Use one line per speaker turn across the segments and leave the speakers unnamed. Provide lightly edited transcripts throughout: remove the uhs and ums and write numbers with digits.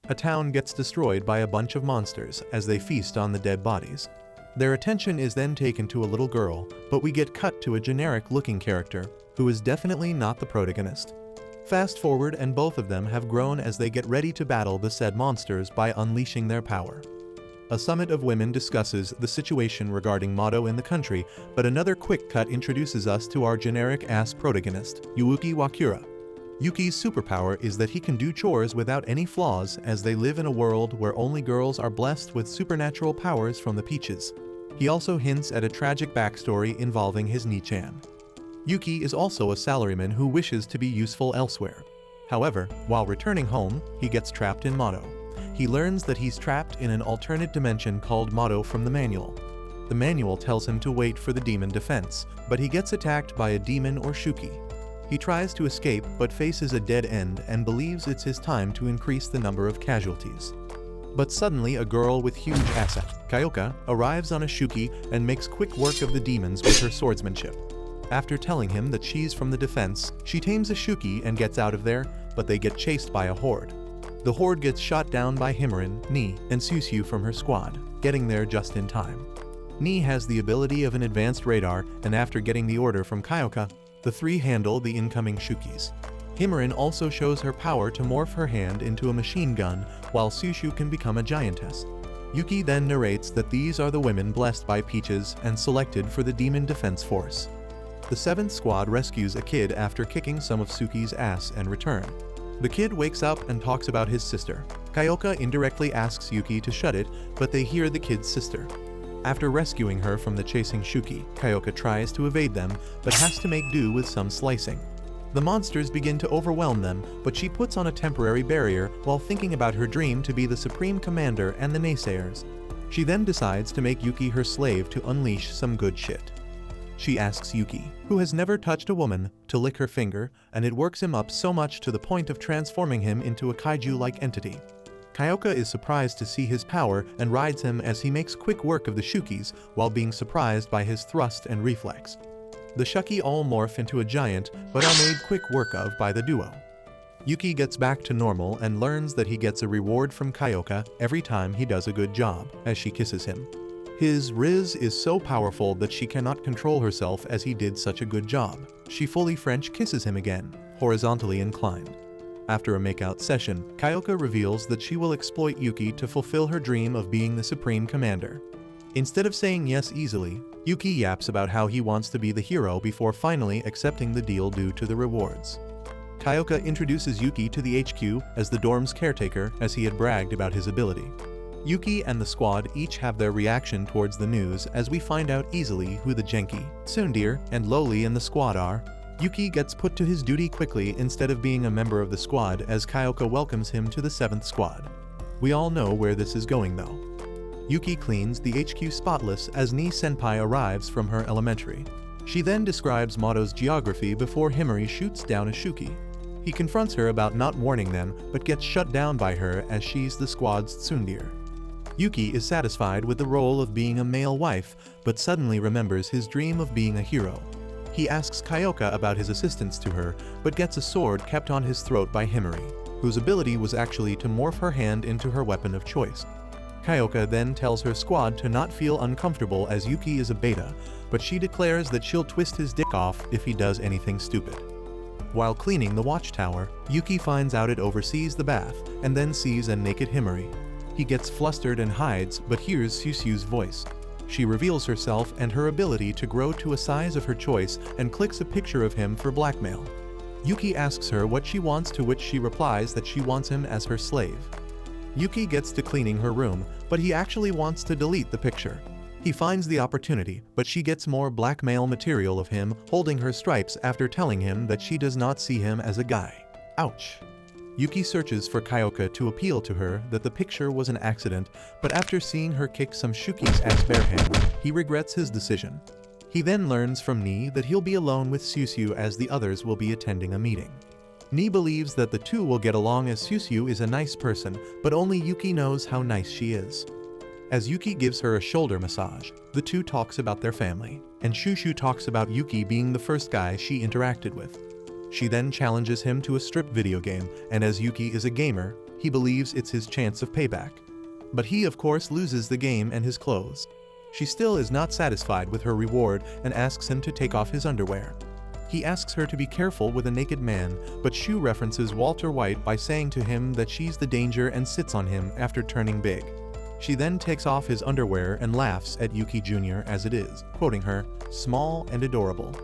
a town gets destroyed by a bunch of monsters as they feast on the dead bodies. Their attention is then taken to a little girl, but we get cut to a generic-looking character, who is definitely not the protagonist. Fast forward and both of them have grown as they get ready to battle the said monsters by unleashing their power. A summit of women discusses the situation regarding motto in the country, but another quick cut introduces us to our generic-ass protagonist, Yuuki Wakura. Yuki's superpower is that he can do chores without any flaws, as they live in a world where only girls are blessed with supernatural powers from the Peaches. He also hints at a tragic backstory involving his Ni-chan. Yuki is also a salaryman who wishes to be useful elsewhere. However, while returning home, he gets trapped in Motto. He learns that he's trapped in an alternate dimension called Motto from the manual. The manual tells him to wait for the demon defense, but he gets attacked by a demon or Shuki. He tries to escape but faces a dead end and believes it's his time to increase the number of casualties. But suddenly a girl with huge asset, Kyoka, arrives on a Shuki and makes quick work of the demons with her swordsmanship. After telling him that she's from the defense, she tames a Shuki and gets out of there, but they get chased by a horde. The horde gets shot down by Himaren, Ni, and Susu from her squad, getting there just in time. Ni has the ability of an advanced radar, and after getting the order from Kyoka, the three handle the incoming Shukis. Himaren also shows her power to morph her hand into a machine gun, while Susu can become a giantess. Yuki then narrates that these are the women blessed by Peaches and selected for the Demon Defense Force. The 7th squad rescues a kid after kicking some of Suki's ass and return. The kid wakes up and talks about his sister. Kyoka indirectly asks Yuki to shut it, but they hear the kid's sister. After rescuing her from the chasing Shuki, Kyoka tries to evade them, but has to make do with some slicing. The monsters begin to overwhelm them, but she puts on a temporary barrier while thinking about her dream to be the Supreme Commander and the naysayers. She then decides to make Yuki her slave to unleash some good shit. She asks Yuki, who has never touched a woman, to lick her finger, and it works him up so much to the point of transforming him into a kaiju-like entity. Kyoka is surprised to see his power and rides him as he makes quick work of the Shukis while being surprised by his thrust and reflex. The Shuki all morph into a giant but are made quick work of by the duo. Yuki gets back to normal and learns that he gets a reward from Kyoka every time he does a good job, as she kisses him. His Riz is so powerful that she cannot control herself as he did such a good job. She fully French kisses him again, horizontally inclined. After a makeout session, Kyoka reveals that she will exploit Yuki to fulfill her dream of being the Supreme Commander. Instead of saying yes easily, Yuki yaps about how he wants to be the hero before finally accepting the deal due to the rewards. Kyoka introduces Yuki to the HQ as the dorm's caretaker, as he had bragged about his ability. Yuki and the squad each have their reaction towards the news as we find out easily who the Genki, Tsundere, and Loli in the squad are. Yuki gets put to his duty quickly instead of being a member of the squad as Kyoka welcomes him to the 7th squad. We all know where this is going though. Yuki cleans the HQ spotless as Ni Senpai arrives from her elementary. She then describes Motto's geography before Himari shoots down a Shuki. He confronts her about not warning them but gets shut down by her as she's the squad's Tsundere. Yuki is satisfied with the role of being a male wife but suddenly remembers his dream of being a hero. He asks Kyoka about his assistance to her, but gets a sword kept on his throat by Himari, whose ability was actually to morph her hand into her weapon of choice. Kyoka then tells her squad to not feel uncomfortable as Yuki is a beta, but she declares that she'll twist his dick off if he does anything stupid. While cleaning the watchtower, Yuki finds out it oversees the bath, and then sees a naked Himari. He gets flustered and hides, but hears Susu's voice. She reveals herself and her ability to grow to a size of her choice and clicks a picture of him for blackmail. Yuki asks her what she wants, to which she replies that she wants him as her slave. Yuki gets to cleaning her room, but he actually wants to delete the picture. He finds the opportunity, but she gets more blackmail material of him holding her stripes after telling him that she does not see him as a guy. Ouch. Yuki searches for Kyoka to appeal to her that the picture was an accident, but after seeing her kick some Shuki's ass barehanded, he regrets his decision. He then learns from Ni that he'll be alone with Susu as the others will be attending a meeting. Ni believes that the two will get along as Susu is a nice person, but only Yuki knows how nice she is. As Yuki gives her a shoulder massage, the two talks about their family, and Shushu talks about Yuki being the first guy she interacted with. She then challenges him to a strip video game, and as Yuki is a gamer, He believes it's his chance of payback. But he of course loses the game and his clothes. She still is not satisfied with her reward and asks him to take off his underwear. He asks her to be careful with a naked man, but Shu references Walter White by saying to him that she's the danger and sits on him after turning big. She then takes off his underwear and laughs at Yuki Jr. as it is, quoting her, "small and adorable."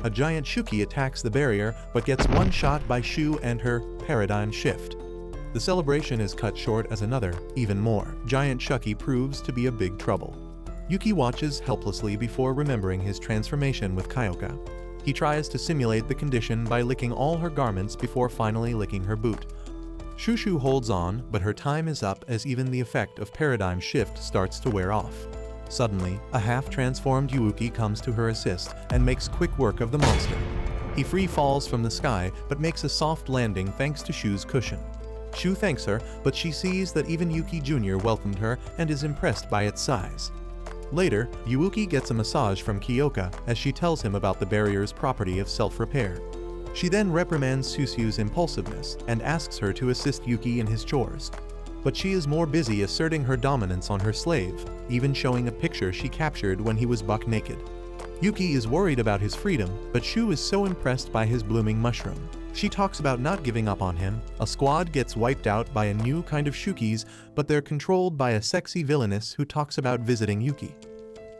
A giant Shuki attacks the barrier but gets one shot by Shu and her paradigm shift. The celebration is cut short as another, even more, giant Shuki proves to be a big trouble. Yuki watches helplessly before remembering his transformation with Kyoka. He tries to simulate the condition by licking all her garments before finally licking her boot. Shushu holds on, but her time is up as even the effect of paradigm shift starts to wear off. Suddenly, a half-transformed Yuuki comes to her assist and makes quick work of the monster. He free falls from the sky but makes a soft landing thanks to Shu's cushion. Shu thanks her, but she sees that even Yuki Jr. welcomed her and is impressed by its size. Later, Yuuki gets a massage from Kyoka as she tells him about the barrier's property of self-repair. She then reprimands Susu's impulsiveness and asks her to assist Yuki in his chores. But she is more busy asserting her dominance on her slave, even showing a picture she captured when he was buck naked. Yuki is worried about his freedom, but Shu is so impressed by his blooming mushroom. She talks about not giving up on him. A squad gets wiped out by a new kind of Shukis, but they're controlled by a sexy villainess who talks about visiting Yuki.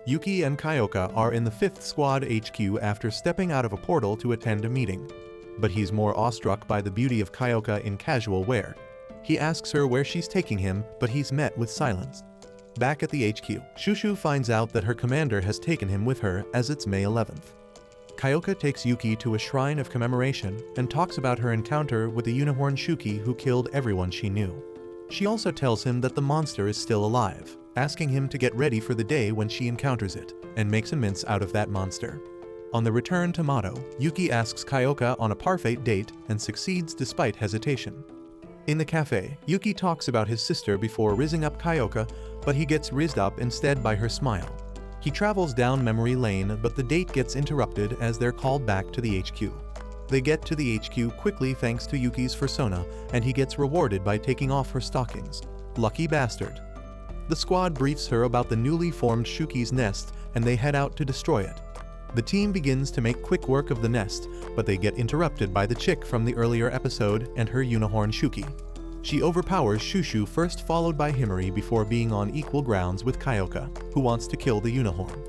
Yuki and Kyoka are in the 5th Squad HQ after stepping out of a portal to attend a meeting. But he's more awestruck by the beauty of Kyoka in casual wear. He asks her where she's taking him, but he's met with silence. Back at the HQ, Shushu finds out that her commander has taken him with her as it's May 11th. Kyoka takes Yuki to a shrine of commemoration and talks about her encounter with the unicorn Shuki who killed everyone she knew. She also tells him that the monster is still alive, asking him to get ready for the day when she encounters it, and makes a mince out of that monster. On the return to Mato, Yuki asks Kyoka on a parfait date and succeeds despite hesitation. In the cafe, Yuki talks about his sister before rizzing up Kyoka, but he gets rizzed up instead by her smile. He travels down memory lane, but the date gets interrupted as they're called back to the HQ. They get to the HQ quickly thanks to Yuki's persona, and he gets rewarded by taking off her stockings. Lucky bastard. The squad briefs her about the newly formed Shuki's nest, and they head out to destroy it. The team begins to make quick work of the nest, but they get interrupted by the chick from the earlier episode and her unicorn Shuki. She overpowers Shushu first, followed by Himari before being on equal grounds with Kyoka, who wants to kill the unicorn.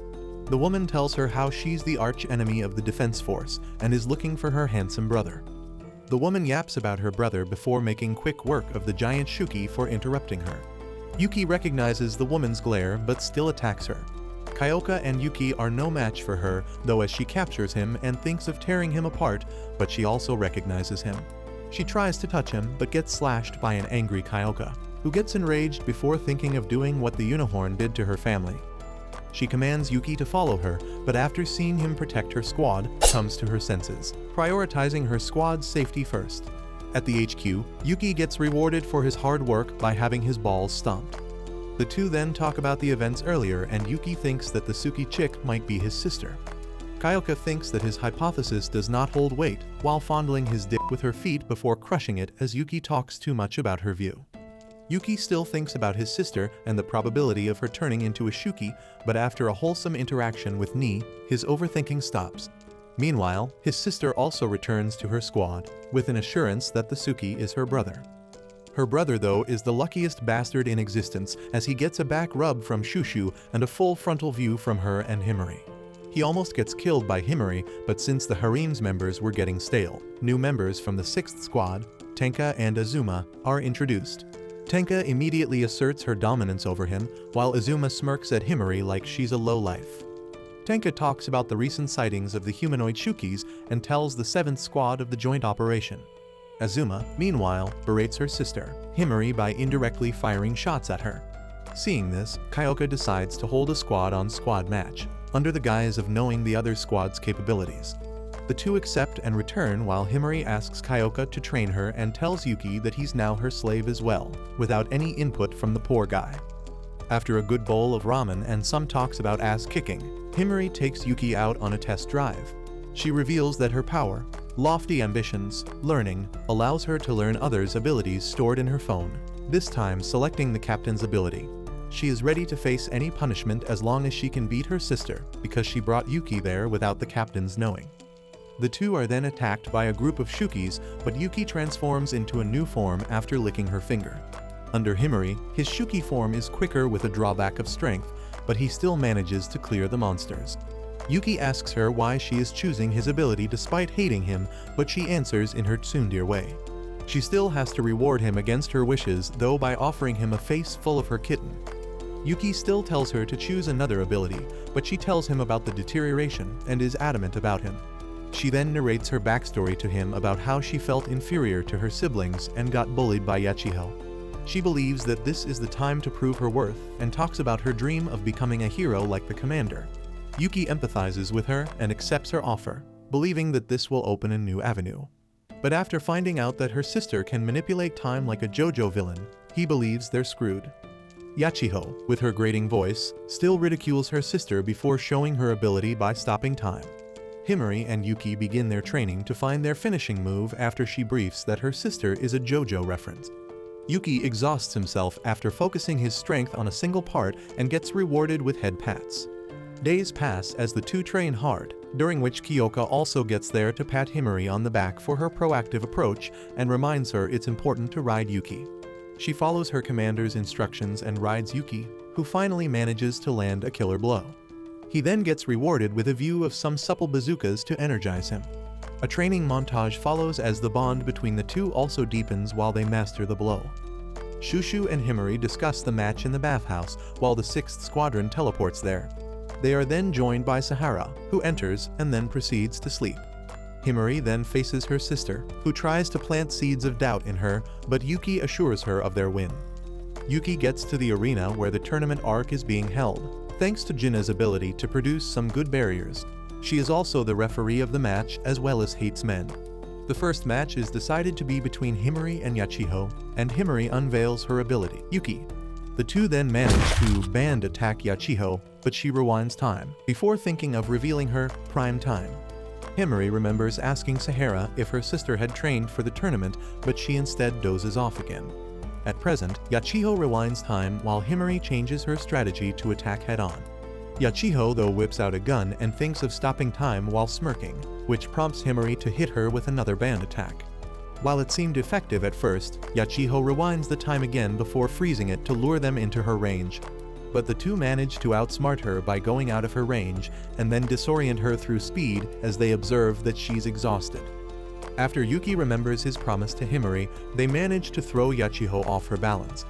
The woman tells her how she's the arch-enemy of the defense force and is looking for her handsome brother. The woman yaps about her brother before making quick work of the giant Shuki for interrupting her. Yuki recognizes the woman's glare but still attacks her. Kyoka and Yuki are no match for her, though, as she captures him and thinks of tearing him apart, but she also recognizes him. She tries to touch him but gets slashed by an angry Kyoka, who gets enraged before thinking of doing what the unicorn did to her family. She commands Yuki to follow her, but after seeing him protect her squad, comes to her senses, prioritizing her squad's safety first. At the HQ, Yuki gets rewarded for his hard work by having his balls stomped. The two then talk about the events earlier, and Yuki thinks that the Suki chick might be his sister. Kyoka thinks that his hypothesis does not hold weight, while fondling his dick with her feet before crushing it as Yuki talks too much about her view. Yuki still thinks about his sister and the probability of her turning into a Shuki, but after a wholesome interaction with Ni, his overthinking stops. Meanwhile, his sister also returns to her squad, with an assurance that the Suki is her brother. Her brother, though, is the luckiest bastard in existence, as he gets a back rub from Shushu and a full frontal view from her and Himari. He almost gets killed by Himari, but since the harem's members were getting stale, new members from the 6th Squad, Tenka and Azuma, are introduced. Tenka immediately asserts her dominance over him, while Azuma smirks at Himari like she's a lowlife. Tenka talks about the recent sightings of the humanoid Shukis and tells the 7th Squad of the joint operation. Azuma, meanwhile, berates her sister, Himari, by indirectly firing shots at her. Seeing this, Kyoka decides to hold a squad-on-squad match, under the guise of knowing the other squad's capabilities. The two accept and return while Himari asks Kyoka to train her and tells Yuki that he's now her slave as well, without any input from the poor guy. After a good bowl of ramen and some talks about ass-kicking, Himari takes Yuki out on a test drive. She reveals that her power, lofty ambitions, learning, allows her to learn others' abilities stored in her phone, this time selecting the captain's ability. She is ready to face any punishment as long as she can beat her sister, because she brought Yuki there without the captain's knowing. The two are then attacked by a group of Shukis, but Yuki transforms into a new form after licking her finger. Under Himari, his Shuki form is quicker with a drawback of strength, but he still manages to clear the monsters. Yuki asks her why she is choosing his ability despite hating him, but she answers in her tsundere way. She still has to reward him against her wishes, though by offering him a face full of her kitten. Yuki still tells her to choose another ability, but she tells him about the deterioration and is adamant about him. She then narrates her backstory to him about how she felt inferior to her siblings and got bullied by Yachiho. She believes that this is the time to prove her worth and talks about her dream of becoming a hero like the commander. Yuki empathizes with her and accepts her offer, believing that this will open a new avenue. But after finding out that her sister can manipulate time like a JoJo villain, he believes they're screwed. Yachiho, with her grating voice, still ridicules her sister before showing her ability by stopping time. Himari and Yuki begin their training to find their finishing move after she briefs that her sister is a JoJo reference. Yuki exhausts himself after focusing his strength on a single part and gets rewarded with head pats. Days pass as the two train hard, during which Kyoka also gets there to pat Himari on the back for her proactive approach and reminds her it's important to ride Yuki. She follows her commander's instructions and rides Yuki, who finally manages to land a killer blow. He then gets rewarded with a view of some supple bazookas to energize him. A training montage follows as the bond between the two also deepens while they master the blow. Shushu and Himari discuss the match in the bathhouse while the 6th Squadron teleports there. They are then joined by Sahara, who enters and then proceeds to sleep. Himari then faces her sister, who tries to plant seeds of doubt in her, but Yuki assures her of their win. Yuki gets to the arena where the tournament arc is being held, thanks to Jinna's ability to produce some good barriers. She is also the referee of the match as well as hates men. The first match is decided to be between Himari and Yachiho, and Himari unveils her ability, Yuki. The two then manage to band attack Yachiho, but she rewinds time, before thinking of revealing her prime time. Himari remembers asking Sahara if her sister had trained for the tournament, but she instead dozes off again. At present, Yachiho rewinds time while Himari changes her strategy to attack head-on. Yachiho though whips out a gun and thinks of stopping time while smirking, which prompts Himari to hit her with another band attack. While it seemed effective at first, Yachiho rewinds the time again before freezing it to lure them into her range. But the two manage to outsmart her by going out of her range and then disorient her through speed as they observe that she's exhausted. After Yuki remembers his promise to Himari, they manage to throw Yachiho off her balance.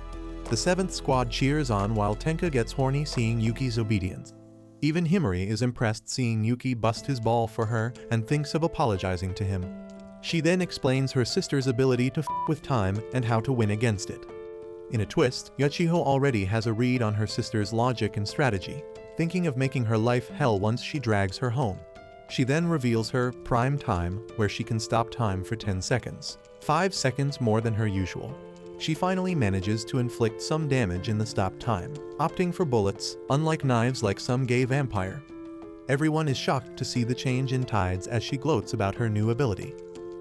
The 7th Squad cheers on while Tenka gets horny seeing Yuki's obedience. Even Himari is impressed seeing Yuki bust his ball for her and thinks of apologizing to him. She then explains her sister's ability to f with time and how to win against it. In a twist, Yachiho already has a read on her sister's logic and strategy, thinking of making her life hell once she drags her home. She then reveals her prime time, where she can stop time for 10 seconds, 5 seconds more than her usual. She finally manages to inflict some damage in the stop time, opting for bullets, unlike knives like some gay vampire. Everyone is shocked to see the change in tides as she gloats about her new ability.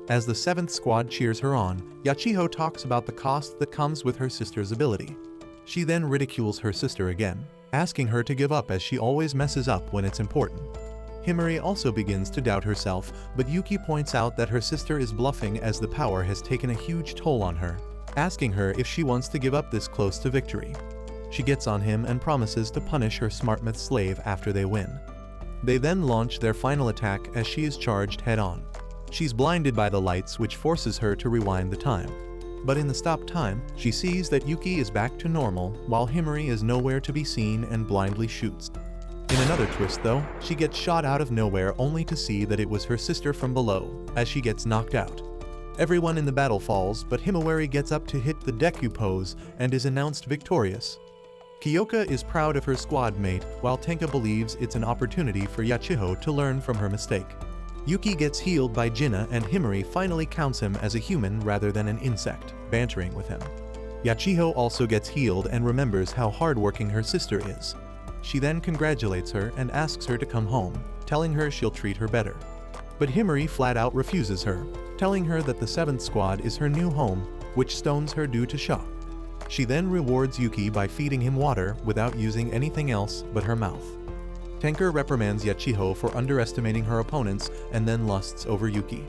As the 7th Squad cheers her on, Yachiho talks about the cost that comes with her sister's ability. She then ridicules her sister again, asking her to give up as she always messes up when it's important. Himari also begins to doubt herself, but Yuki points out that her sister is bluffing as the power has taken a huge toll on her, asking her if she wants to give up this close to victory. She gets on him and promises to punish her smartmouth slave after they win. They then launch their final attack as she is charged head-on. She's blinded by the lights, which forces her to rewind the time. But in the stop time, she sees that Yuki is back to normal while Himari is nowhere to be seen and blindly shoots. In another twist though, she gets shot out of nowhere only to see that it was her sister from below, as she gets knocked out. Everyone in the battle falls, but Himawari gets up to hit the Deku pose and is announced victorious. Kyoka is proud of her squad mate, while Tenka believes it's an opportunity for Yachiho to learn from her mistake. Yuki gets healed by Jinna and Himari finally counts him as a human rather than an insect, bantering with him. Yachiho also gets healed and remembers how hardworking her sister is. She then congratulates her and asks her to come home, telling her she'll treat her better. But Himari flat out refuses her, telling her that the 7th Squad is her new home, which stones her due to shock. She then rewards Yuki by feeding him water without using anything else but her mouth. Tenka reprimands Yachiho for underestimating her opponents and then lusts over Yuki.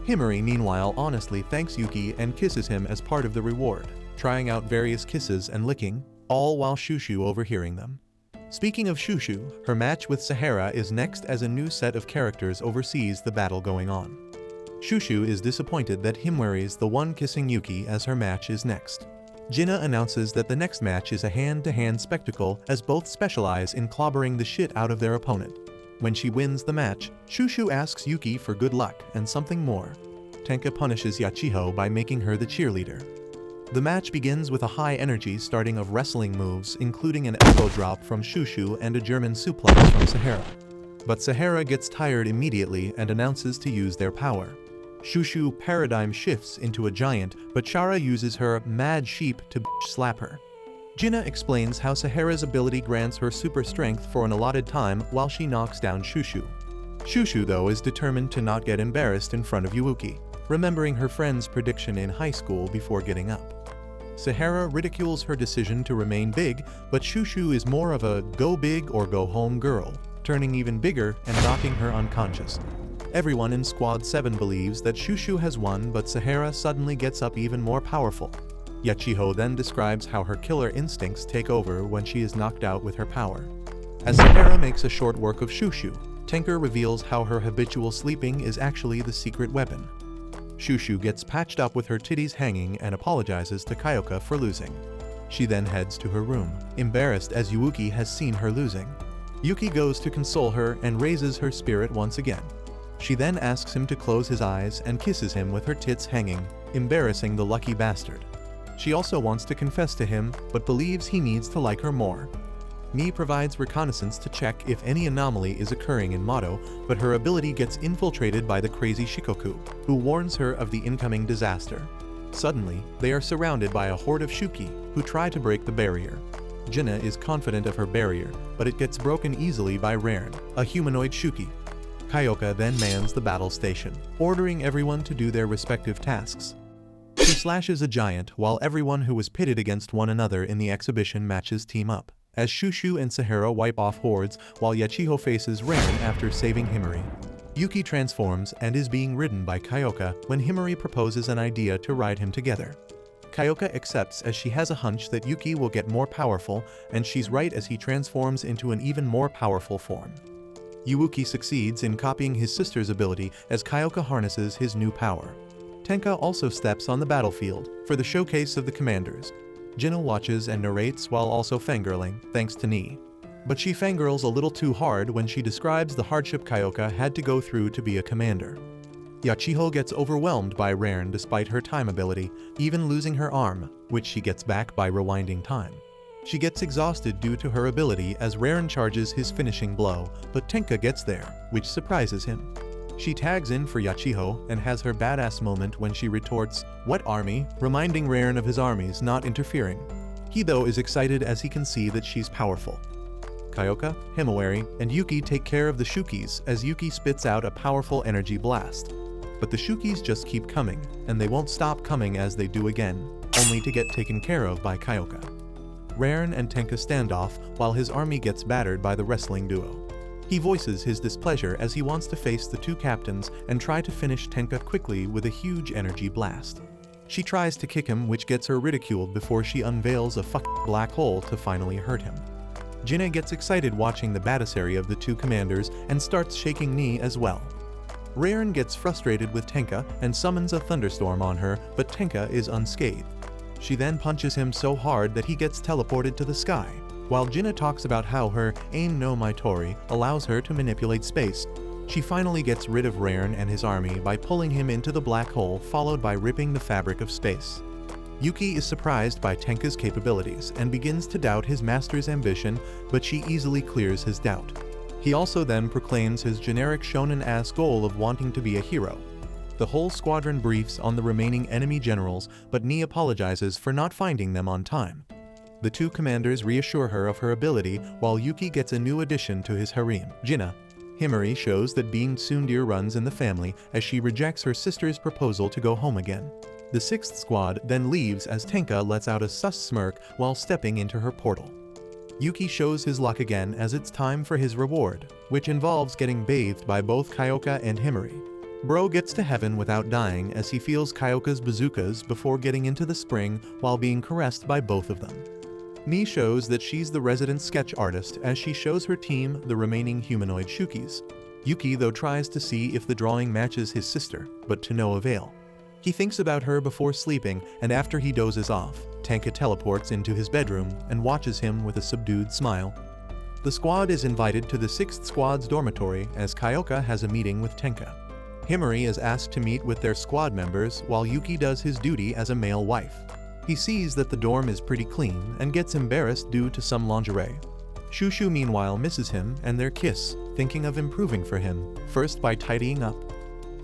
Himari meanwhile honestly thanks Yuki and kisses him as part of the reward, trying out various kisses and licking, all while Shushu overhearing them. Speaking of Shushu, her match with Sahara is next as a new set of characters oversees the battle going on. Shushu is disappointed that Himari's the one kissing Yuki as her match is next. Jinna announces that the next match is a hand-to-hand spectacle as both specialize in clobbering the shit out of their opponent. When she wins the match, Shushu asks Yuki for good luck and something more. Tenka punishes Yachiho by making her the cheerleader. The match begins with a high energy starting of wrestling moves including an elbow drop from Shushu and a German suplex from Sahara. But Sahara gets tired immediately and announces to use their power. Shushu paradigm shifts into a giant, but Chara uses her mad sheep to slap her. Jinna explains how Sahara's ability grants her super strength for an allotted time while she knocks down Shushu. Shushu though is determined to not get embarrassed in front of Yuuki, remembering her friend's prediction in high school before getting up. Sahara ridicules her decision to remain big, but Shushu is more of a go big or go home girl, turning even bigger and knocking her unconscious. Everyone in Squad 7 believes that Shushu has won, but Sahara suddenly gets up even more powerful. Yachiho then describes how her killer instincts take over when she is knocked out with her power. As Sahara makes a short work of Shushu, Tenka reveals how her habitual sleeping is actually the secret weapon. Shushu gets patched up with her titties hanging and apologizes to Kyoka for losing. She then heads to her room, embarrassed as Yuuki has seen her losing. Yuki goes to console her and raises her spirit once again. She then asks him to close his eyes and kisses him with her tits hanging, embarrassing the lucky bastard. She also wants to confess to him, but believes he needs to like her more. Mi provides reconnaissance to check if any anomaly is occurring in Mato, but her ability gets infiltrated by the crazy Shikoku, who warns her of the incoming disaster. Suddenly, they are surrounded by a horde of Shuki, who try to break the barrier. Jinna is confident of her barrier, but it gets broken easily by Raren, a humanoid Shuki. Kyoka then mans the battle station, ordering everyone to do their respective tasks. She slashes a giant while everyone who was pitted against one another in the exhibition matches team up, as Shushu and Sahara wipe off hordes while Yachiho faces Raren after saving Himari. Yuki transforms and is being ridden by Kyoka when Himari proposes an idea to ride him together. Kyoka accepts as she has a hunch that Yuki will get more powerful, and she's right as he transforms into an even more powerful form. Yuuki succeeds in copying his sister's ability as Kyoka harnesses his new power. Tenka also steps on the battlefield for the showcase of the commanders. Jinna watches and narrates while also fangirling, thanks to Ni. But she fangirls a little too hard when she describes the hardship Kyoka had to go through to be a commander. Yachiho gets overwhelmed by Raren despite her time ability, even losing her arm, which she gets back by rewinding time. She gets exhausted due to her ability as Raren charges his finishing blow, but Tenka gets there, which surprises him. She tags in for Yachiho and has her badass moment when she retorts, "What army?" reminding Raren of his armies not interfering. He though is excited as he can see that she's powerful. Kyoka, Himawari, and Yuki take care of the Shukis as Yuki spits out a powerful energy blast. But the Shukis just keep coming, and they won't stop coming as they do again, only to get taken care of by Kyoka. Raren and Tenka stand off while his army gets battered by the wrestling duo. He voices his displeasure as he wants to face the two captains and try to finish Tenka quickly with a huge energy blast. She tries to kick him, which gets her ridiculed before she unveils a fucking black hole to finally hurt him. Jinna gets excited watching the badassery of the two commanders and starts shaking Ni as well. Raren gets frustrated with Tenka and summons a thunderstorm on her, but Tenka is unscathed. She then punches him so hard that he gets teleported to the sky, while Jinna talks about how her Ain no Maitori allows her to manipulate space. She finally gets rid of Raren and his army by pulling him into the black hole, followed by ripping the fabric of space. Yuki is surprised by Tenka's capabilities and begins to doubt his master's ambition, but she easily clears his doubt. He also then proclaims his generic shonen-ass goal of wanting to be a hero. The whole squadron briefs on the remaining enemy generals, but Ni apologizes for not finding them on time. The two commanders reassure her of her ability while Yuki gets a new addition to his harem, Jinna. Himari shows that being tsundere runs in the family as she rejects her sister's proposal to go home again. The 6th squad then leaves as Tenka lets out a sus smirk while stepping into her portal. Yuki shows his luck again as it's time for his reward, which involves getting bathed by both Kyoka and Himari. Bro gets to heaven without dying as he feels Kyoka's bazookas before getting into the spring while being caressed by both of them. Ni shows that she's the resident sketch artist as she shows her team the remaining humanoid Shukis. Yuki though tries to see if the drawing matches his sister, but to no avail. He thinks about her before sleeping, and after he dozes off, Tenka teleports into his bedroom and watches him with a subdued smile. The squad is invited to the 6th squad's dormitory as Kyoka has a meeting with Tenka. Himari is asked to meet with their squad members while Yuki does his duty as a male wife. He sees that the dorm is pretty clean and gets embarrassed due to some lingerie. Shushu meanwhile misses him and their kiss, thinking of improving for him, first by tidying up.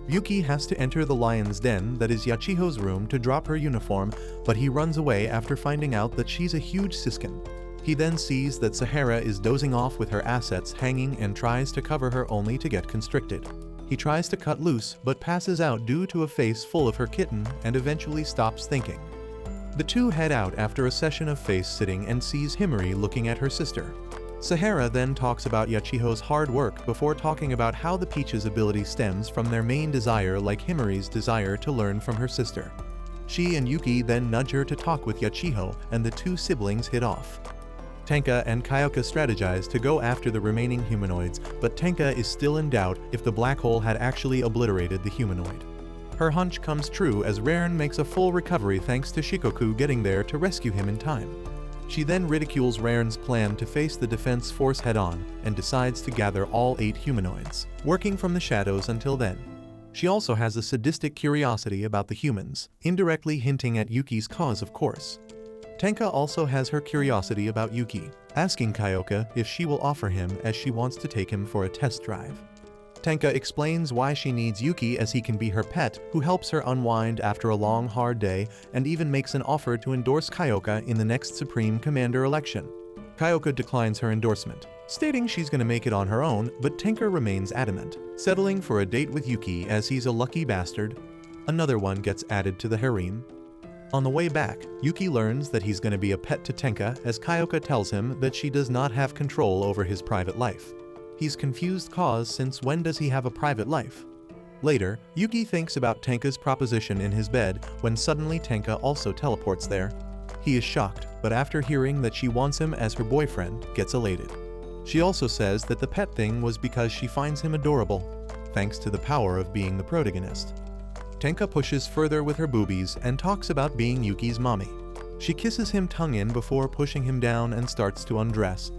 Yuki has to enter the lion's den that is Yachiho's room to drop her uniform, but he runs away after finding out that she's a huge siskin. He then sees that Sahara is dozing off with her assets hanging and tries to cover her only to get constricted. He tries to cut loose but passes out due to a face full of her kitten and eventually stops thinking. The two head out after a session of face sitting and sees Himari looking at her sister. Sahara then talks about Yachiho's hard work before talking about how the Peach's ability stems from their main desire like Himari's desire to learn from her sister. She and Yuki then nudge her to talk with Yachiho and the two siblings hit off. Tenka and Kyoka strategize to go after the remaining humanoids, but Tenka is still in doubt if the black hole had actually obliterated the humanoid. Her hunch comes true as Raren makes a full recovery thanks to Shikoku getting there to rescue him in time. She then ridicules Raren's plan to face the defense force head-on and decides to gather all 8 humanoids, working from the shadows until then. She also has a sadistic curiosity about the humans, indirectly hinting at Yuki's cause of course. Tenka also has her curiosity about Yuki, asking Kyoka if she will offer him as she wants to take him for a test drive. Tenka explains why she needs Yuki as he can be her pet who helps her unwind after a long hard day and even makes an offer to endorse Kyoka in the next Supreme Commander election. Kyoka declines her endorsement, stating she's gonna make it on her own, but Tenka remains adamant, settling for a date with Yuki as he's a lucky bastard. Another one gets added to the harem. On the way back, Yuki learns that he's gonna be a pet to Tenka as Kyoka tells him that she does not have control over his private life. He's confused cause since when does he have a private life? Later, Yuki thinks about Tenka's proposition in his bed when suddenly Tenka also teleports there. He is shocked, but after hearing that she wants him as her boyfriend, gets elated. She also says that the pet thing was because she finds him adorable, thanks to the power of being the protagonist. Tenka pushes further with her boobies and talks about being Yuki's mommy. She kisses him tongue in before pushing him down and starts to undress.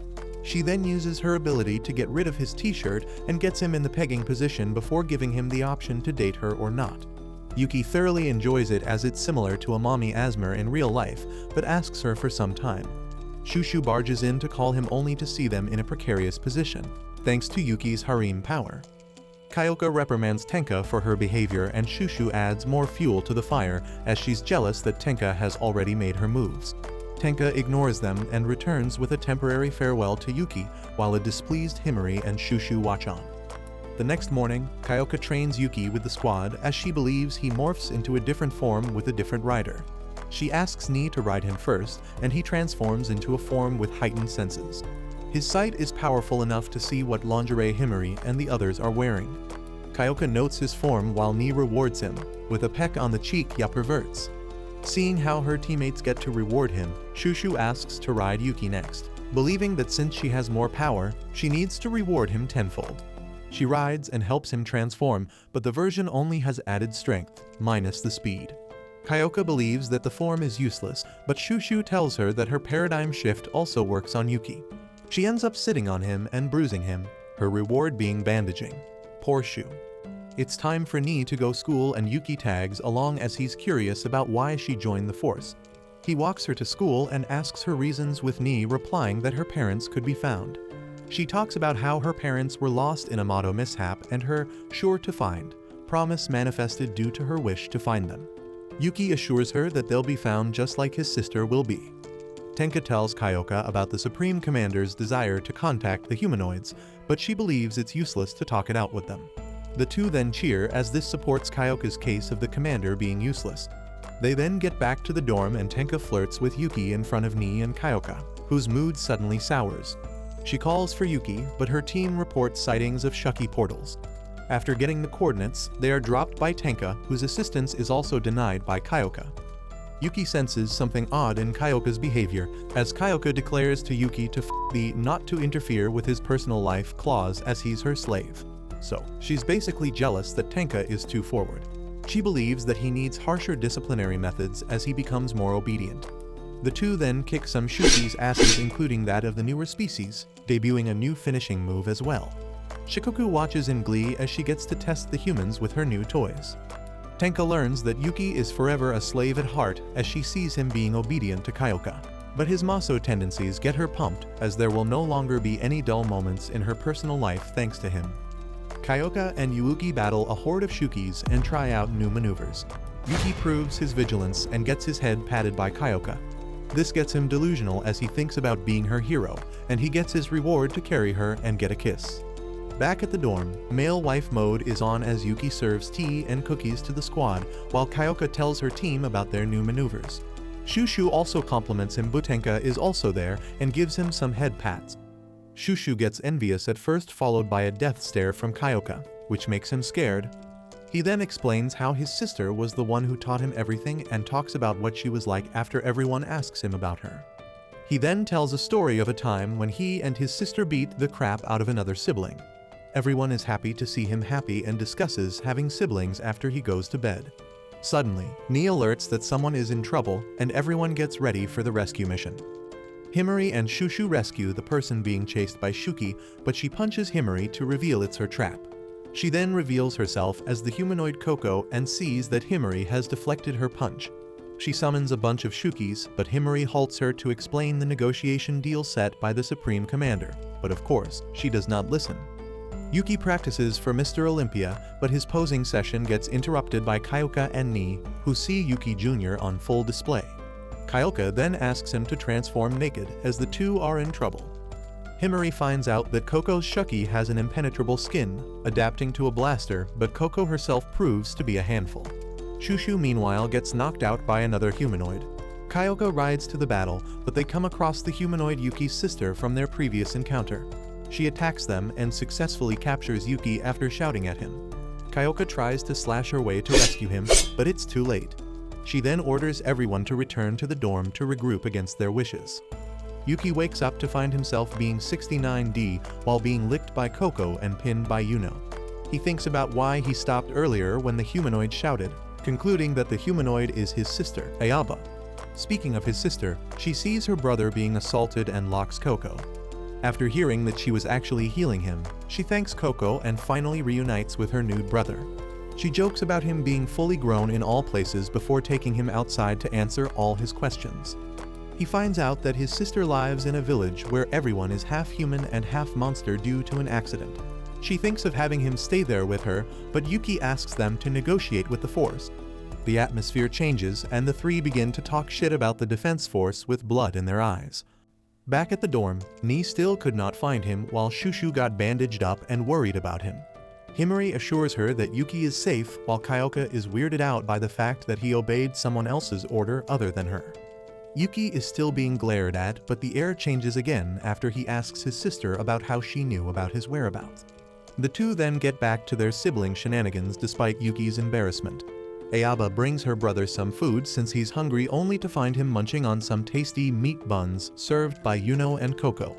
She then uses her ability to get rid of his t-shirt and gets him in the pegging position before giving him the option to date her or not. Yuki thoroughly enjoys it as it's similar to a mommy Asmer in real life, but asks her for some time. Shushu barges in to call him only to see them in a precarious position, thanks to Yuki's harem power. Kyoka reprimands Tenka for her behavior and Shushu adds more fuel to the fire as she's jealous that Tenka has already made her moves. Tenka ignores them and returns with a temporary farewell to Yuki while a displeased Himari and Shushu watch on. The next morning, Kyoka trains Yuki with the squad as she believes he morphs into a different form with a different rider. She asks Ni to ride him first, and he transforms into a form with heightened senses. His sight is powerful enough to see what lingerie Himari and the others are wearing. Kyoka notes his form while Ni rewards him, with a peck on the cheek ya perverts. Seeing how her teammates get to reward him, Shushu asks to ride Yuki next, believing that since she has more power, she needs to reward him tenfold. She rides and helps him transform, but the version only has added strength, minus the speed. Kyoka believes that the form is useless, but Shushu tells her that her paradigm shift also works on Yuki. She ends up sitting on him and bruising him, her reward being bandaging. Poor Shu. It's time for Ni to go school and Yuki tags along as he's curious about why she joined the force. He walks her to school and asks her reasons with Ni replying that her parents could be found. She talks about how her parents were lost in a moto mishap and her sure to find promise manifested due to her wish to find them. Yuki assures her that they'll be found just like his sister will be. Tenka tells Kyoka about the Supreme Commander's desire to contact the humanoids, but she believes it's useless to talk it out with them. The two then cheer as this supports Kyoka's case of the commander being useless. They then get back to the dorm and Tenka flirts with Yuki in front of Nii and Kyoka, whose mood suddenly sours. She calls for Yuki, but her team reports sightings of Shuki portals. After getting the coordinates, they are dropped by Tenka, whose assistance is also denied by Kyoka. Yuki senses something odd in Kyoka's behavior, as Kyoka declares to Yuki to the not to interfere with his personal life clause as he's her slave. So, she's basically jealous that Tenka is too forward. She believes that he needs harsher disciplinary methods as he becomes more obedient. The two then kick some Shuki's asses, including that of the newer species, debuting a new finishing move as well. Shikoku watches in glee as she gets to test the humans with her new toys. Tenka learns that Yuki is forever a slave at heart as she sees him being obedient to Kyoka. But his maso tendencies get her pumped as there will no longer be any dull moments in her personal life thanks to him. Kyoka and Yuuki battle a horde of Shukis and try out new maneuvers. Yuki proves his vigilance and gets his head patted by Kyoka. This gets him delusional as he thinks about being her hero, and he gets his reward to carry her and get a kiss. Back at the dorm, male wife mode is on as Yuki serves tea and cookies to the squad, while Kyoka tells her team about their new maneuvers. Shushu also compliments him, but Tenka is also there and gives him some head pats. Shushu gets envious at first, followed by a death stare from Kyoka, which makes him scared. He then explains how his sister was the one who taught him everything and talks about what she was like after everyone asks him about her. He then tells a story of a time when he and his sister beat the crap out of another sibling. Everyone is happy to see him happy and discusses having siblings after he goes to bed. Suddenly, Nii alerts that someone is in trouble and everyone gets ready for the rescue mission. Himari and Shushu rescue the person being chased by Shuki, but she punches Himari to reveal it's her trap. She then reveals herself as the humanoid Coco and sees that Himari has deflected her punch. She summons a bunch of Shukis, but Himari halts her to explain the negotiation deal set by the Supreme Commander, but of course, she does not listen. Yuki practices for Mr. Olympia, but his posing session gets interrupted by Kyoka and Nii, who see Yuki Jr. on full display. Kyoka then asks him to transform naked, as the two are in trouble. Himari finds out that Coco's Shuki has an impenetrable skin, adapting to a blaster, but Coco herself proves to be a handful. Shushu meanwhile gets knocked out by another humanoid. Kyoka rides to the battle, but they come across the humanoid Yuki's sister from their previous encounter. She attacks them and successfully captures Yuki after shouting at him. Kyoka tries to slash her way to rescue him, but it's too late. She then orders everyone to return to the dorm to regroup against their wishes. Yuki wakes up to find himself being 69D while being licked by Coco and pinned by Yuno. He thinks about why he stopped earlier when the humanoid shouted, concluding that the humanoid is his sister, Ayaba. Speaking of his sister, she sees her brother being assaulted and locks Coco. After hearing that she was actually healing him, she thanks Coco and finally reunites with her nude brother. She jokes about him being fully grown in all places before taking him outside to answer all his questions. He finds out that his sister lives in a village where everyone is half human and half monster due to an accident. She thinks of having him stay there with her, but Yuki asks them to negotiate with the force. The atmosphere changes and the three begin to talk shit about the defense force with blood in their eyes. Back at the dorm, Nii still could not find him while Shushu got bandaged up and worried about him. Himari assures her that Yuki is safe while Kyoka is weirded out by the fact that he obeyed someone else's order other than her. Yuki is still being glared at, but the air changes again after he asks his sister about how she knew about his whereabouts. The two then get back to their sibling shenanigans despite Yuki's embarrassment. Ayaba brings her brother some food since he's hungry, only to find him munching on some tasty meat buns served by Yuno and Coco.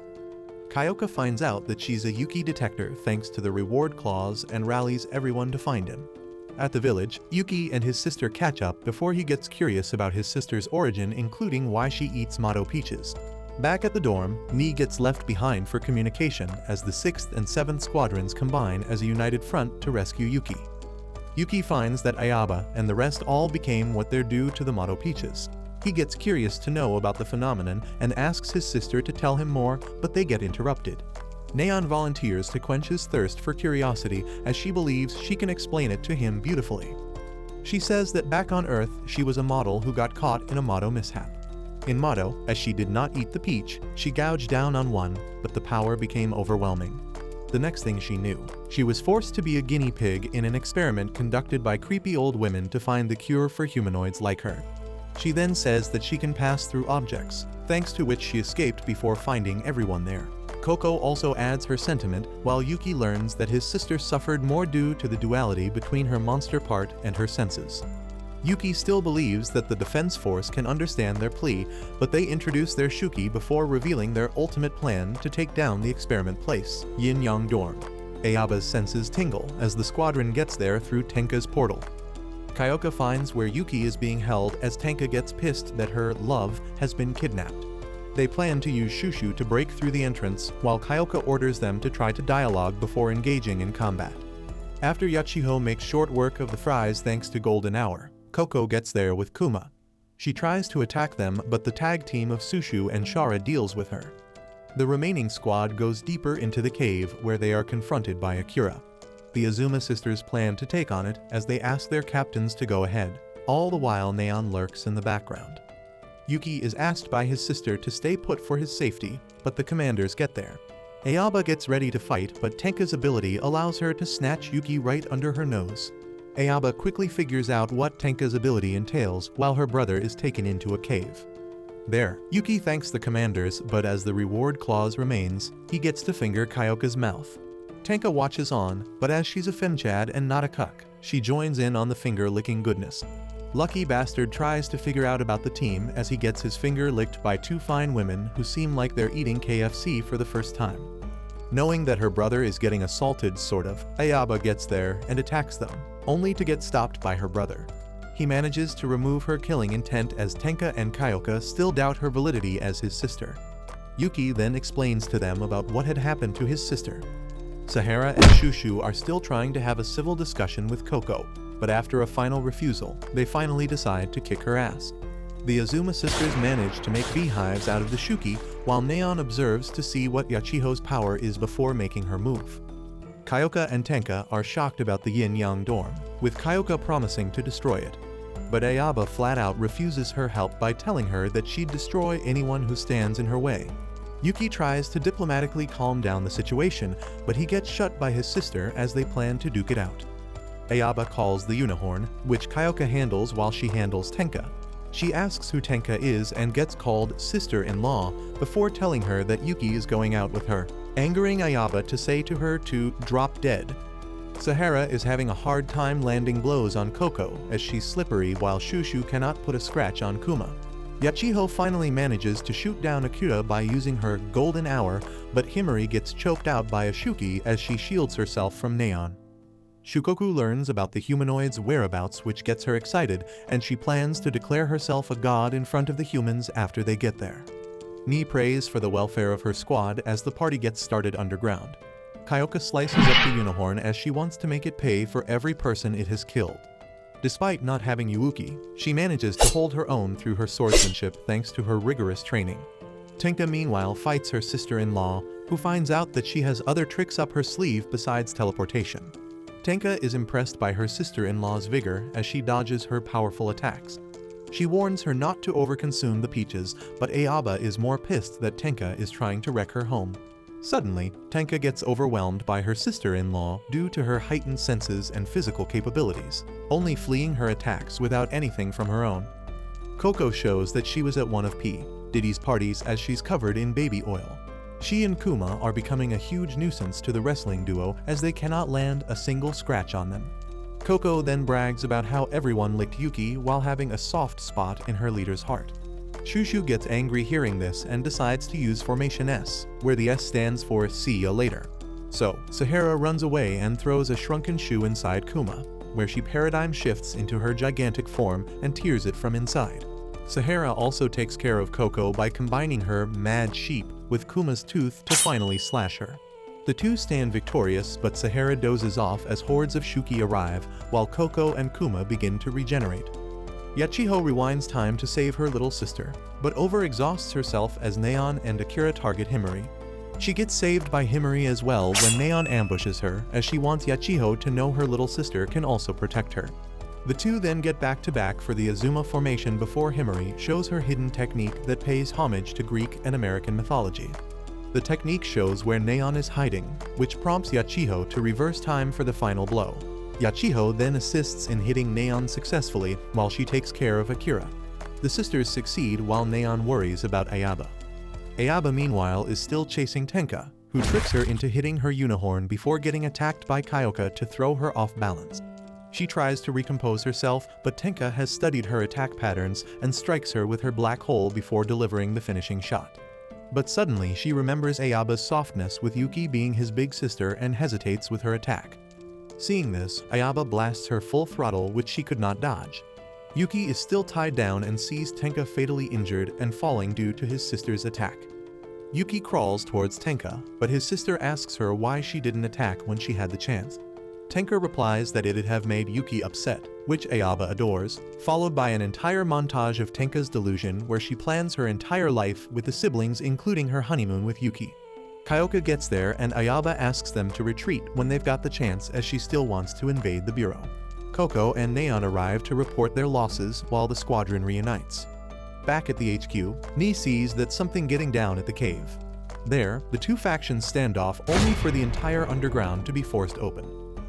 Kyoka finds out that she's a Yuki detector thanks to the reward clause and rallies everyone to find him. At the village, Yuki and his sister catch up before he gets curious about his sister's origin, including why she eats Mato peaches. Back at the dorm, Nii gets left behind for communication as the 6th and 7th squadrons combine as a united front to rescue Yuki. Yuki finds that Ayaba and the rest all became what they're due to the Mato peaches. He gets curious to know about the phenomenon and asks his sister to tell him more, but they get interrupted. Neon volunteers to quench his thirst for curiosity as she believes she can explain it to him beautifully. She says that back on Earth, she was a model who got caught in a Mato mishap. In motto, as she did not eat the peach, she gouged down on one, but the power became overwhelming. The next thing she knew, she was forced to be a guinea pig in an experiment conducted by creepy old women to find the cure for humanoids like her. She then says that she can pass through objects, thanks to which she escaped before finding everyone there. Coco also adds her sentiment, while Yuki learns that his sister suffered more due to the duality between her monster part and her senses. Yuki still believes that the defense force can understand their plea, but they introduce their Shuki before revealing their ultimate plan to take down the experiment place, Yin Yang Dorm. Ayaba's senses tingle as the squadron gets there through Tenka's portal. Kyoka finds where Yuki is being held as Tenka gets pissed that her love has been kidnapped. They plan to use Shushu to break through the entrance, while Kyoka orders them to try to dialogue before engaging in combat. After Yachiho makes short work of the fries thanks to Golden Hour, Coco gets there with Kuma. She tries to attack them, but the tag team of Sushu and Shara deals with her. The remaining squad goes deeper into the cave where they are confronted by Akira. The Azuma sisters plan to take on it as they ask their captains to go ahead. All the while Neon lurks in the background. Yuki is asked by his sister to stay put for his safety, but the commanders get there. Ayaba gets ready to fight, but Tenka's ability allows her to snatch Yuki right under her nose. Ayaba quickly figures out what Tenka's ability entails while her brother is taken into a cave. There, Yuki thanks the commanders, but as the reward clause remains, he gets to finger Kyoka's mouth. Tenka watches on, but as she's a femchad and not a cuck, she joins in on the finger-licking goodness. Lucky Bastard tries to figure out about the team as he gets his finger licked by two fine women who seem like they're eating KFC for the first time. Knowing that her brother is getting assaulted sort of, Ayaba gets there and attacks them, only to get stopped by her brother. He manages to remove her killing intent as Tenka and Kyoka still doubt her validity as his sister. Yuki then explains to them about what had happened to his sister. Sahara and Shushu are still trying to have a civil discussion with Coco, but after a final refusal, they finally decide to kick her ass. The Azuma sisters manage to make beehives out of the Shuki, while Neon observes to see what Yachiho's power is before making her move. Kyoka and Tenka are shocked about the Yin Yang Dorm, with Kyoka promising to destroy it. But Ayaba flat out refuses her help by telling her that she'd destroy anyone who stands in her way. Yuki tries to diplomatically calm down the situation, but he gets shut by his sister as they plan to duke it out. Ayaba calls the unicorn, which Kyoka handles while she handles Tenka. She asks who Tenka is and gets called sister-in-law before telling her that Yuki is going out with her, angering Ayaba to say to her to drop dead. Sahara is having a hard time landing blows on Coco as she's slippery while Shushu cannot put a scratch on Kuma. Yachiho finally manages to shoot down Akira by using her Golden Hour, but Himari gets choked out by a Shuki as she shields herself from Neon. Shukoku learns about the humanoid's whereabouts, which gets her excited, and she plans to declare herself a god in front of the humans after they get there. Ni prays for the welfare of her squad as the party gets started underground. Kyoka slices up the unicorn as she wants to make it pay for every person it has killed. Despite not having Yuuki, she manages to hold her own through her swordsmanship thanks to her rigorous training. Tenka meanwhile fights her sister-in-law, who finds out that she has other tricks up her sleeve besides teleportation. Tenka is impressed by her sister-in-law's vigor as she dodges her powerful attacks. She warns her not to overconsume the peaches, but Ayaba is more pissed that Tenka is trying to wreck her home. Suddenly, Tenka gets overwhelmed by her sister-in-law due to her heightened senses and physical capabilities, only fleeing her attacks without anything from her own. Coco shows that she was at one of P. Diddy's parties as she's covered in baby oil. She and Kuma are becoming a huge nuisance to the wrestling duo as they cannot land a single scratch on them. Coco then brags about how everyone licked Yuki while having a soft spot in her leader's heart. Shushu gets angry hearing this and decides to use Formation S, where the S stands for see ya later. So, Sahara runs away and throws a shrunken shoe inside Kuma, where she paradigm shifts into her gigantic form and tears it from inside. Sahara also takes care of Coco by combining her mad sheep with Kuma's tooth to finally slash her. The two stand victorious, but Sahara dozes off as hordes of Shuki arrive, while Coco and Kuma begin to regenerate. Yachiho rewinds time to save her little sister, but overexhausts herself as Neon and Akira target Himari. She gets saved by Himari as well when Neon ambushes her, as she wants Yachiho to know her little sister can also protect her. The two then get back to back for the Azuma formation before Himari shows her hidden technique that pays homage to Greek and American mythology. The technique shows where Neon is hiding, which prompts Yachiho to reverse time for the final blow. Yachiho then assists in hitting Neon successfully while she takes care of Akira. The sisters succeed while Neon worries about Ayaba. Ayaba meanwhile is still chasing Tenka, who tricks her into hitting her unicorn before getting attacked by Kyoka to throw her off balance. She tries to recompose herself, but Tenka has studied her attack patterns and strikes her with her black hole before delivering the finishing shot. But suddenly she remembers Ayaba's softness with Yuki being his big sister and hesitates with her attack. Seeing this, Ayaba blasts her full throttle, which she could not dodge. Yuki is still tied down and sees Tenka fatally injured and falling due to his sister's attack. Yuki crawls towards Tenka, but his sister asks her why she didn't attack when she had the chance. Tenka replies that it'd have made Yuki upset, which Ayaba adores, followed by an entire montage of Tenka's delusion where she plans her entire life with the siblings, including her honeymoon with Yuki. Kyoka gets there and Ayaba asks them to retreat when they've got the chance, as she still wants to invade the bureau. Coco and Neon arrive to report their losses while the squadron reunites. Back at the HQ, Ni sees that something getting down at the cave. There, the two factions stand off only for the entire underground to be forced open.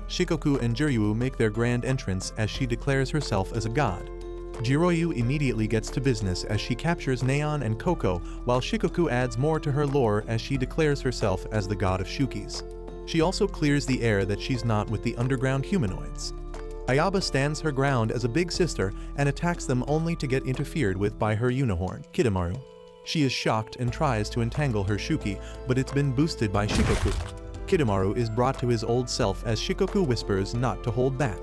Shikoku and Jiryu make their grand entrance as she declares herself as a god. Jiroyu immediately gets to business as she captures Neon and Coco, while Shikoku adds more to her lore as she declares herself as the god of Shukis. She also clears the air that she's not with the underground humanoids. Ayaba stands her ground as a big sister and attacks them only to get interfered with by her unicorn, Kidamaru. She is shocked and tries to entangle her Shuki, but it's been boosted by Shikoku. Kidamaru is brought to his old self as Shikoku whispers not to hold back.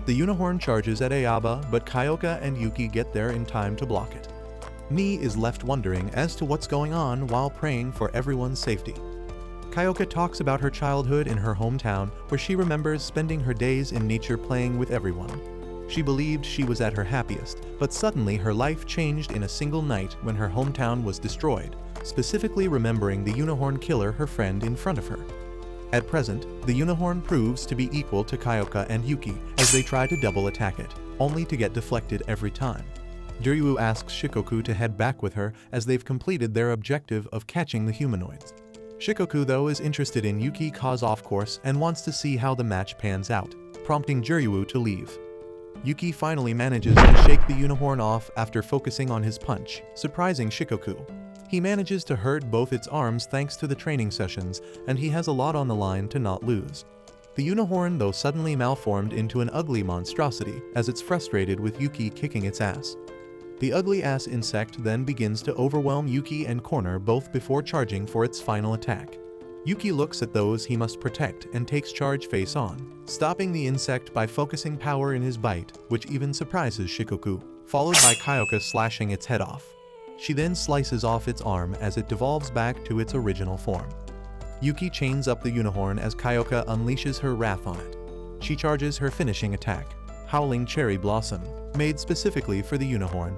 The unicorn charges at Ayaba, but Kyoka and Yuki get there in time to block it. Ni is left wondering as to what's going on while praying for everyone's safety. Kyoka talks about her childhood in her hometown, where she remembers spending her days in nature playing with everyone. She believed she was at her happiest, but suddenly her life changed in a single night when her hometown was destroyed, specifically remembering the unicorn killer her friend in front of her. At present, the unicorn proves to be equal to Kyoka and Yuki as they try to double attack it, only to get deflected every time. Jiryu asks Shikoku to head back with her as they've completed their objective of catching the humanoids. Shikoku though is interested in Yuki Ka's off-course and wants to see how the match pans out, prompting Jiryu to leave. Yuki finally manages to shake the unicorn off after focusing on his punch, surprising Shikoku. He manages to hurt both its arms thanks to the training sessions, and he has a lot on the line to not lose. The unicorn though suddenly malformed into an ugly monstrosity as it's frustrated with Yuki kicking its ass. The ugly-ass insect then begins to overwhelm Yuki and corner both before charging for its final attack. Yuki looks at those he must protect and takes charge face-on, stopping the insect by focusing power in his bite, which even surprises Shikoku, followed by Kyoka slashing its head off. She then slices off its arm as it devolves back to its original form. Yuki chains up the unicorn as Kyoka unleashes her wrath on it. She charges her finishing attack, Howling Cherry Blossom, made specifically for the unicorn.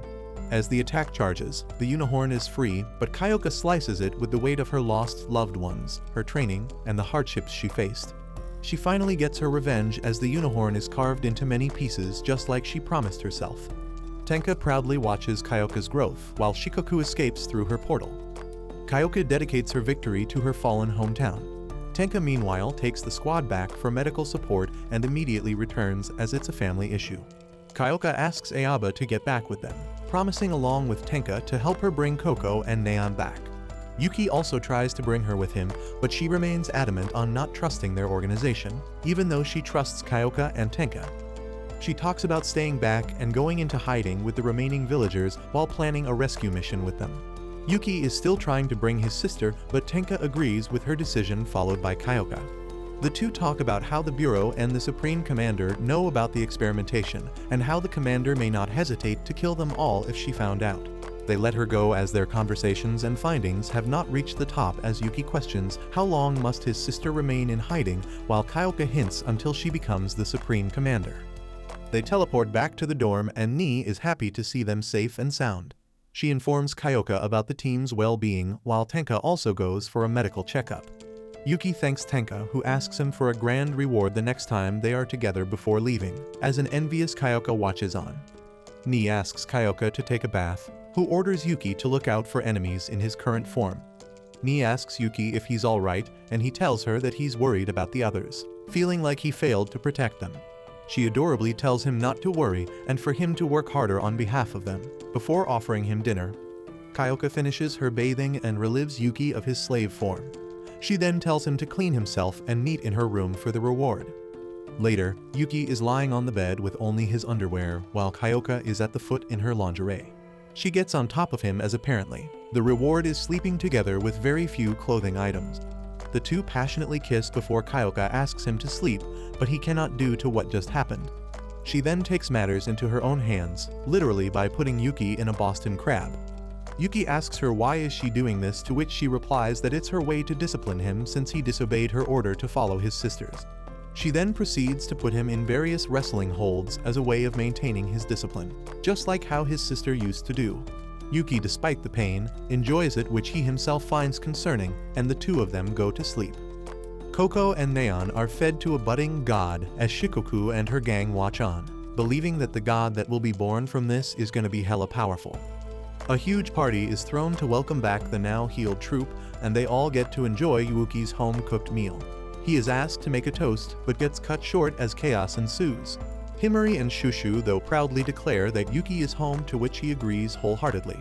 As the attack charges, the unicorn is free, but Kyoka slices it with the weight of her lost loved ones, her training, and the hardships she faced. She finally gets her revenge as the unicorn is carved into many pieces just like she promised herself. Tenka proudly watches Kyoka's growth while Shikoku escapes through her portal. Kyoka dedicates her victory to her fallen hometown. Tenka meanwhile takes the squad back for medical support and immediately returns as it's a family issue. Kyoka asks Ayaba to get back with them, promising along with Tenka to help her bring Coco and Neon back. Yuki also tries to bring her with him, but she remains adamant on not trusting their organization, even though she trusts Kyoka and Tenka. She talks about staying back and going into hiding with the remaining villagers while planning a rescue mission with them. Yuki is still trying to bring his sister, but Tenka agrees with her decision, followed by Kyoka. The two talk about how the Bureau and the Supreme Commander know about the experimentation, and how the Commander may not hesitate to kill them all if she found out. They let her go as their conversations and findings have not reached the top as Yuki questions how long must his sister remain in hiding, while Kyoka hints until she becomes the Supreme Commander. They teleport back to the dorm and Ni is happy to see them safe and sound. She informs Kyoka about the team's well-being while Tenka also goes for a medical checkup. Yuki thanks Tenka, who asks him for a grand reward the next time they are together before leaving, as an envious Kyoka watches on. Ni asks Kyoka to take a bath, who orders Yuki to look out for enemies in his current form. Ni asks Yuki if he's alright, and he tells her that he's worried about the others, feeling like he failed to protect them. She adorably tells him not to worry and for him to work harder on behalf of them, before offering him dinner. Kyoka finishes her bathing and relieves Yuki of his slave form. She then tells him to clean himself and meet in her room for the reward. Later, Yuki is lying on the bed with only his underwear, while Kyoka is at the foot in her lingerie. She gets on top of him as apparently the reward is sleeping together with very few clothing items. The two passionately kiss before Kyoka asks him to sleep, but he cannot due to what just happened. She then takes matters into her own hands, literally by putting Yuki in a Boston crab. Yuki asks her why is she doing this, to which she replies that it's her way to discipline him since he disobeyed her order to follow his sisters. She then proceeds to put him in various wrestling holds as a way of maintaining his discipline, just like how his sister used to do. Yuki, despite the pain, enjoys it, which he himself finds concerning, and the two of them go to sleep. Koko and Neon are fed to a budding god as Shikoku and her gang watch on, believing that the god that will be born from this is gonna be hella powerful. A huge party is thrown to welcome back the now healed troop, and they all get to enjoy Yuki's home-cooked meal. He is asked to make a toast, but gets cut short as chaos ensues. Himari and Shushu though proudly declare that Yuki is home, to which he agrees wholeheartedly.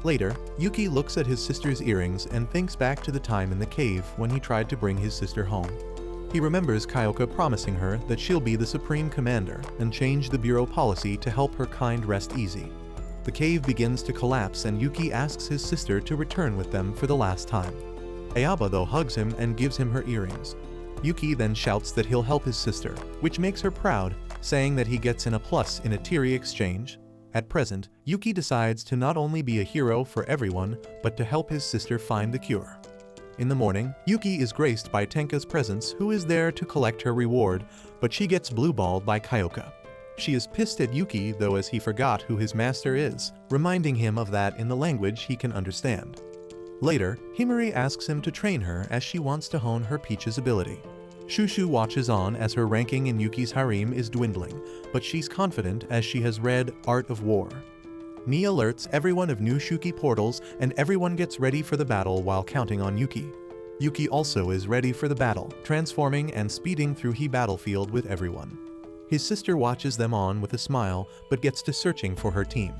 Later, Yuki looks at his sister's earrings and thinks back to the time in the cave when he tried to bring his sister home. He remembers Kyoka promising her that she'll be the supreme commander and change the bureau policy to help her kind rest easy. The cave begins to collapse and Yuki asks his sister to return with them for the last time. Ayaba though hugs him and gives him her earrings. Yuki then shouts that he'll help his sister, which makes her proud, saying that he gets in a plus in a teary exchange. At present, Yuki decides to not only be a hero for everyone, but to help his sister find the cure. In the morning, Yuki is graced by Tenka's presence, who is there to collect her reward, but she gets blue-balled by Kyoka. She is pissed at Yuki though, as he forgot who his master is, reminding him of that in the language he can understand. Later, Himari asks him to train her as she wants to hone her Peach's ability. Shushu watches on as her ranking in Yuki's harem is dwindling, but she's confident as she has read Art of War. Ni alerts everyone of new Shuki portals and everyone gets ready for the battle while counting on Yuki. Yuki also is ready for the battle, transforming and speeding through the battlefield with everyone. His sister watches them on with a smile, but gets to searching for her team.